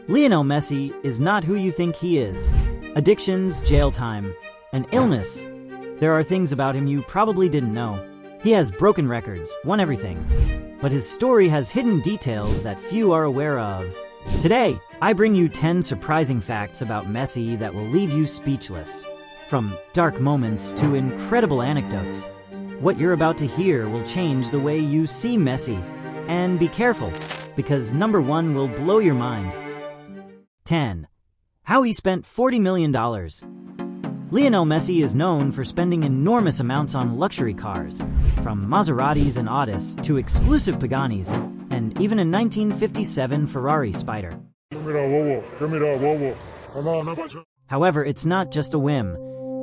Lionel Messi is not who you think he is. Addictions, jail time, and illness. There are things about him you probably didn't know. He has broken records, won everything. But his story has hidden details that few are aware of. Today, I bring you 10 surprising facts about Messi that will leave you speechless. From dark moments to incredible anecdotes, what you're about to hear will change the way you see Messi. And be careful, because number 1 will blow your mind. 10. How he spent $40 million. Lionel Messi is known for spending enormous amounts on luxury cars, from Maseratis and Audis to exclusive Paganis, and even a 1957 Ferrari Spider. However, it's not just a whim.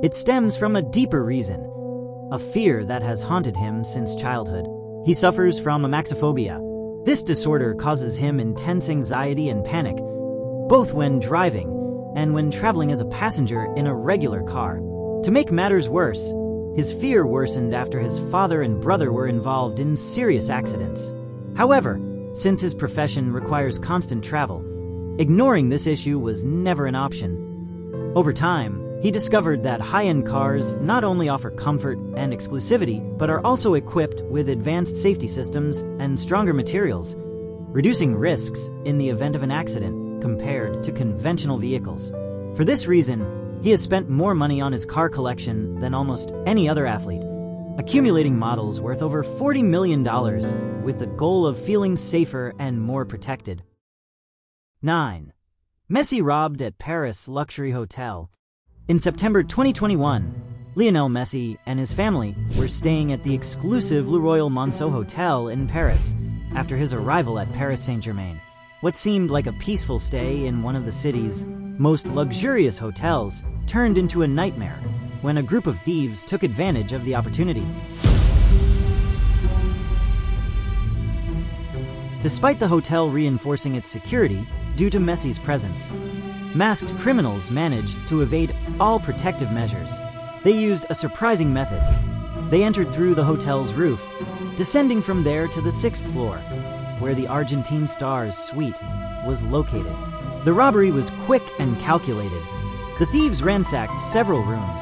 It stems from a deeper reason, a fear that has haunted him since childhood. He suffers from amaxophobia. This disorder causes him intense anxiety and panic, both when driving and when traveling as a passenger in a regular car. To make matters worse, his fear worsened after his father and brother were involved in serious accidents. However, since his profession requires constant travel, ignoring this issue was never an option. Over time, he discovered that high-end cars not only offer comfort and exclusivity, but are also equipped with advanced safety systems and stronger materials, reducing risks in the event of an accident compared to conventional vehicles. For this reason, he has spent more money on his car collection than almost any other athlete, accumulating models worth over $40 million with the goal of feeling safer and more protected. 9. Messi robbed at Paris luxury hotel. In September 2021, Lionel Messi and his family were staying at the exclusive Le Royal Monceau Hotel in Paris after his arrival at Paris Saint-Germain. What seemed like a peaceful stay in one of the city's most luxurious hotels turned into a nightmare when a group of thieves took advantage of the opportunity. Despite the hotel reinforcing its security due to Messi's presence, masked criminals managed to evade all protective measures. They used a surprising method. They entered through the hotel's roof, descending from there to the 6th floor, where the Argentine star's suite was located. The robbery was quick and calculated. The thieves ransacked several rooms,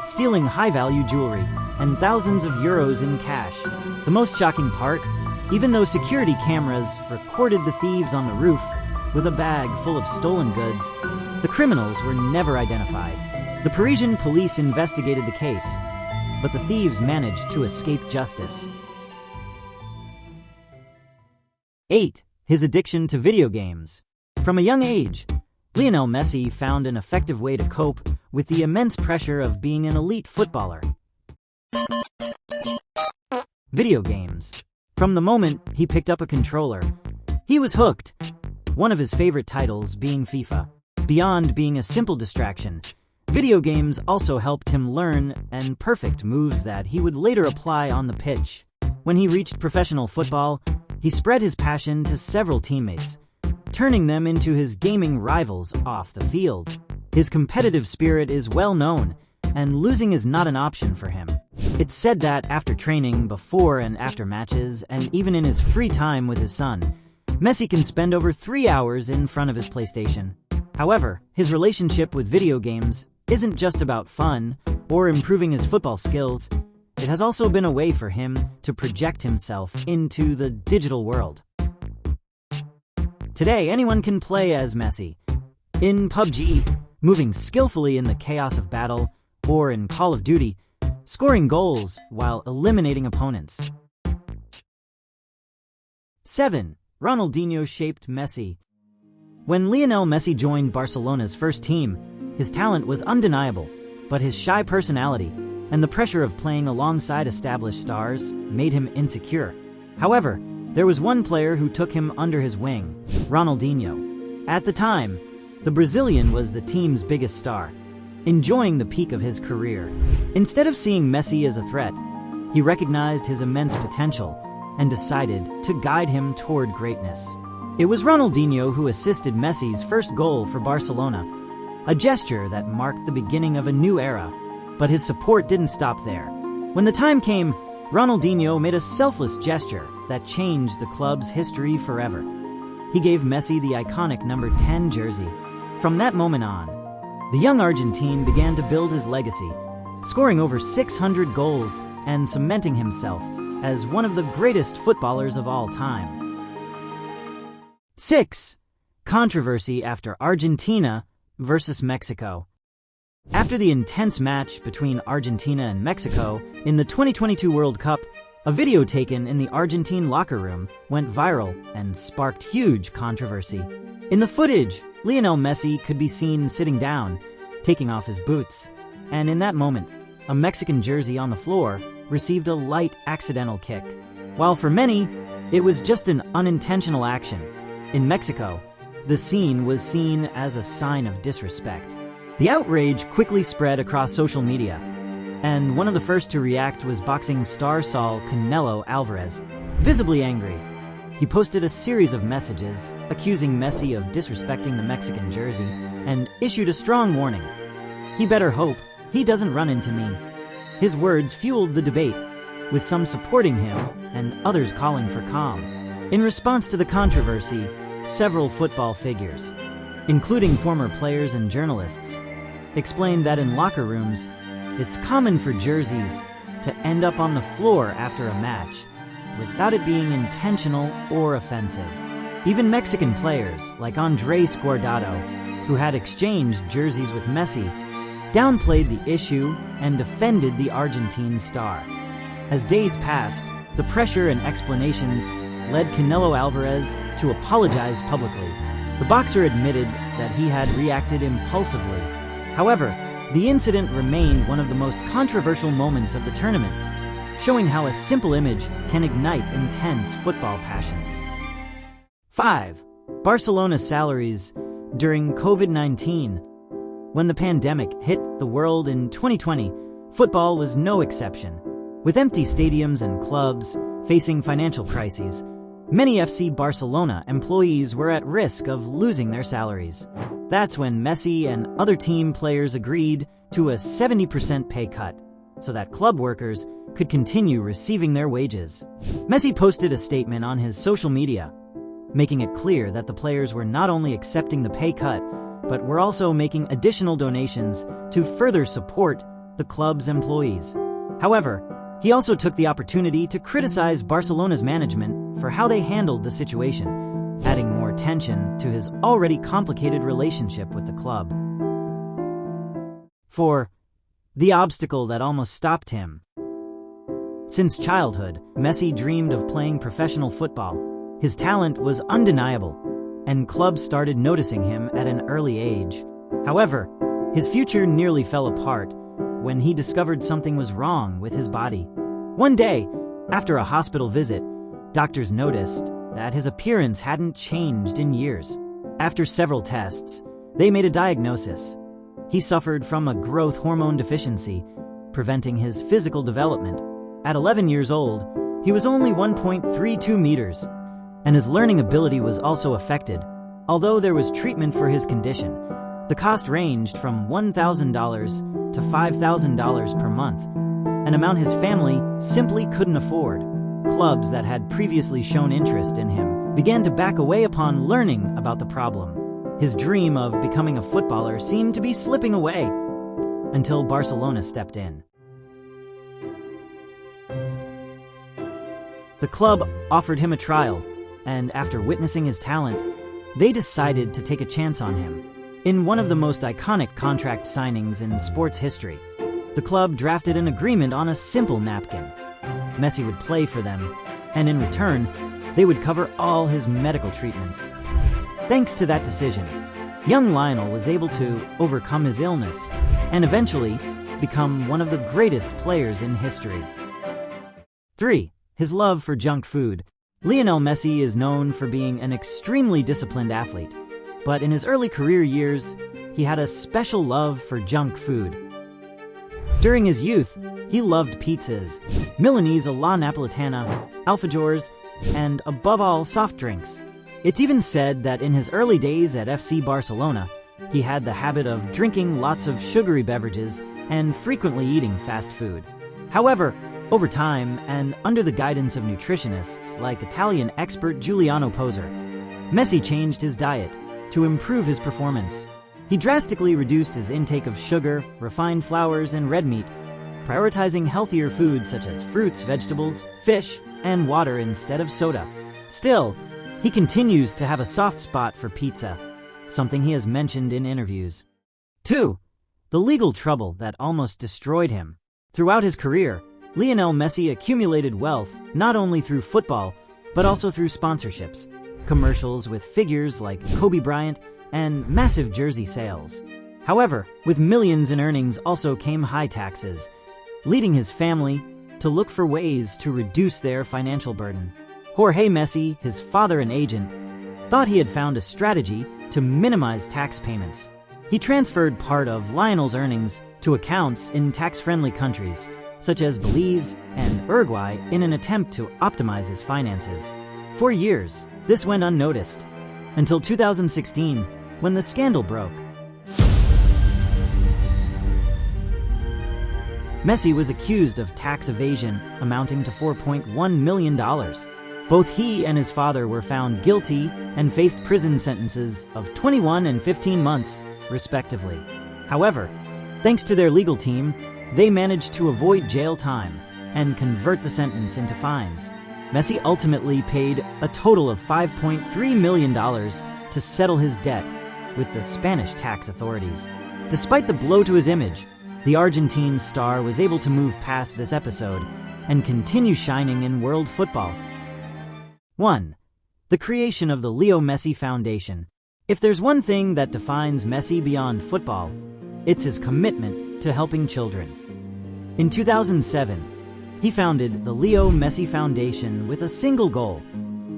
stealing high-value jewelry and thousands of euros in cash. The most shocking part, even though security cameras recorded the thieves on the roof with a bag full of stolen goods, the criminals were never identified. The Parisian police investigated the case, but the thieves managed to escape justice. 8. His addiction to video games. From a young age, Lionel Messi found an effective way to cope with the immense pressure of being an elite footballer. Video games. From the moment he picked up a controller, he was hooked, one of his favorite titles being FIFA. Beyond being a simple distraction, video games also helped him learn and perfect moves that he would later apply on the pitch. When he reached professional football, he spread his passion to several teammates, turning them into his gaming rivals off the field. His competitive spirit is well known, and losing is not an option for him. It's said that after training, before and after matches, and even in his free time with his son, Messi can spend over 3 hours in front of his PlayStation. However, his relationship with video games isn't just about fun or improving his football skills. It has also been a way for him to project himself into the digital world. Today, anyone can play as Messi. In PUBG, moving skillfully in the chaos of battle, or in Call of Duty, scoring goals while eliminating opponents. 7. Ronaldinho shaped Messi. When Lionel Messi joined Barcelona's first team, his talent was undeniable, but his shy personality and the pressure of playing alongside established stars made him insecure. However, there was one player who took him under his wing, Ronaldinho. At the time, the Brazilian was the team's biggest star, enjoying the peak of his career. Instead of seeing Messi as a threat, he recognized his immense potential and decided to guide him toward greatness. It was Ronaldinho who assisted Messi's first goal for Barcelona, a gesture that marked the beginning of a new era. But his support didn't stop there. When the time came, Ronaldinho made a selfless gesture that changed the club's history forever. he gave Messi the iconic number 10 jersey. From that moment on, the young Argentine began to build his legacy, scoring over 600 goals and cementing himself as one of the greatest footballers of all time. 6. Controversy after Argentina versus Mexico. After the intense match between Argentina and Mexico in the 2022 World Cup, a video taken in the Argentine locker room went viral and sparked huge controversy. In the footage, Lionel Messi could be seen sitting down, taking off his boots, and in that moment, a Mexican jersey on the floor received a light accidental kick. While for many, it was just an unintentional action. In Mexico, the scene was seen as a sign of disrespect. The outrage quickly spread across social media, and one of the first to react was boxing star Canelo Alvarez. Visibly angry, he posted a series of messages accusing Messi of disrespecting the Mexican jersey and issued a strong warning. He better hope he doesn't run into me. His words fueled the debate, with some supporting him and others calling for calm. In response to the controversy, several football figures, including former players and journalists, explained that in locker rooms, it's common for jerseys to end up on the floor after a match, without it being intentional or offensive. Even Mexican players, like Andrés Guardado, who had exchanged jerseys with Messi, downplayed the issue and defended the Argentine star. As days passed, the pressure and explanations led Canelo Alvarez to apologize publicly. The boxer admitted that he had reacted impulsively. However, the incident remained one of the most controversial moments of the tournament, showing how a simple image can ignite intense football passions. 5. Barcelona salaries during COVID-19. When the pandemic hit the world in 2020, football was no exception. With empty stadiums and clubs facing financial crises, many FC Barcelona employees were at risk of losing their salaries. That's when Messi and other team players agreed to a 70% pay cut, so that club workers could continue receiving their wages. Messi posted a statement on his social media, making it clear that the players were not only accepting the pay cut, but were also making additional donations to further support the club's employees. However, he also took the opportunity to criticize Barcelona's management for how they handled the situation, adding more tension to his already complicated relationship with the club. 4. The obstacle that almost stopped him. Since childhood, Messi dreamed of playing professional football. His talent was undeniable, and clubs started noticing him at an early age. However, his future nearly fell apart when he discovered something was wrong with his body. One day, after a hospital visit, doctors noticed that his appearance hadn't changed in years. After several tests, they made a diagnosis. He suffered from a growth hormone deficiency, preventing his physical development. At 11 years old, he was only 1.32 meters, and his learning ability was also affected. Although there was treatment for his condition, the cost ranged from $1,000 to $5,000 per month, an amount his family simply couldn't afford. Clubs that had previously shown interest in him began to back away upon learning about the problem. His dream of becoming a footballer seemed to be slipping away until Barcelona stepped in. The club offered him a trial, and after witnessing his talent, they decided to take a chance on him. In one of the most iconic contract signings in sports history, the club drafted an agreement on a simple napkin. Messi would play for them, and in return, they would cover all his medical treatments. Thanks to that decision, young Lionel was able to overcome his illness and eventually become one of the greatest players in history. 3. His love for junk food. Lionel Messi is known for being an extremely disciplined athlete, but in his early career years, he had a special love for junk food. During his youth, he loved pizzas, Milanese alla Napolitana, alfajors, and above all, soft drinks. It's even said that in his early days at FC Barcelona, he had the habit of drinking lots of sugary beverages and frequently eating fast food. However, over time, and under the guidance of nutritionists like Italian expert Giuliano Poser, Messi changed his diet to improve his performance. He drastically reduced his intake of sugar, refined flours, and red meat, prioritizing healthier foods such as fruits, vegetables, fish, and water instead of soda. Still, he continues to have a soft spot for pizza, something he has mentioned in interviews. 2. The legal trouble that almost destroyed him. Throughout his career, Lionel Messi accumulated wealth not only through football, but also through sponsorships, commercials with figures like Kobe Bryant, and massive jersey sales. However, with millions in earnings also came high taxes, leading his family to look for ways to reduce their financial burden. Jorge Messi, his father and agent, thought he had found a strategy to minimize tax payments. He transferred part of Lionel's earnings to accounts in tax-friendly countries, such as Belize and Uruguay, in an attempt to optimize his finances. For years, this went unnoticed, until 2016, when the scandal broke. Messi was accused of tax evasion amounting to $4.1 million. Both he and his father were found guilty and faced prison sentences of 21 and 15 months, respectively. However, thanks to their legal team, they managed to avoid jail time and convert the sentence into fines. Messi ultimately paid a total of $5.3 million to settle his debt with the Spanish tax authorities. Despite the blow to his image, the Argentine star was able to move past this episode and continue shining in world football. 1. The creation of the Leo Messi Foundation. If there's one thing that defines Messi beyond football, it's his commitment to helping children. In 2007, he founded the Leo Messi Foundation with a single goal: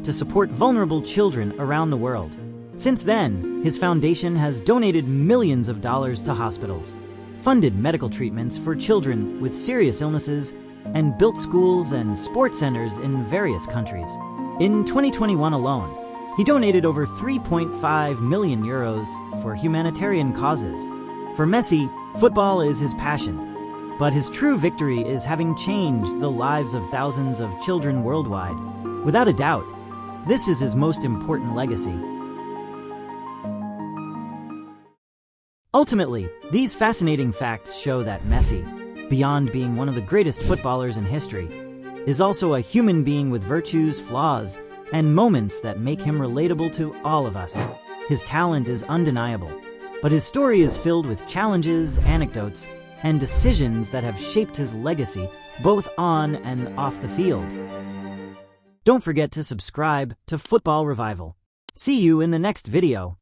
to support vulnerable children around the world. Since then, his foundation has donated millions of dollars to hospitals, funded medical treatments for children with serious illnesses, and built schools and sports centers in various countries. In 2021 alone, he donated over 3.5 million euros for humanitarian causes. For Messi, football is his passion, but his true victory is having changed the lives of thousands of children worldwide. Without a doubt, this is his most important legacy. Ultimately, these fascinating facts show that Messi, beyond being one of the greatest footballers in history, is also a human being with virtues, flaws, and moments that make him relatable to all of us. His talent is undeniable, but his story is filled with challenges, anecdotes, and decisions that have shaped his legacy both on and off the field. Don't forget to subscribe to Football Revival. See you in the next video.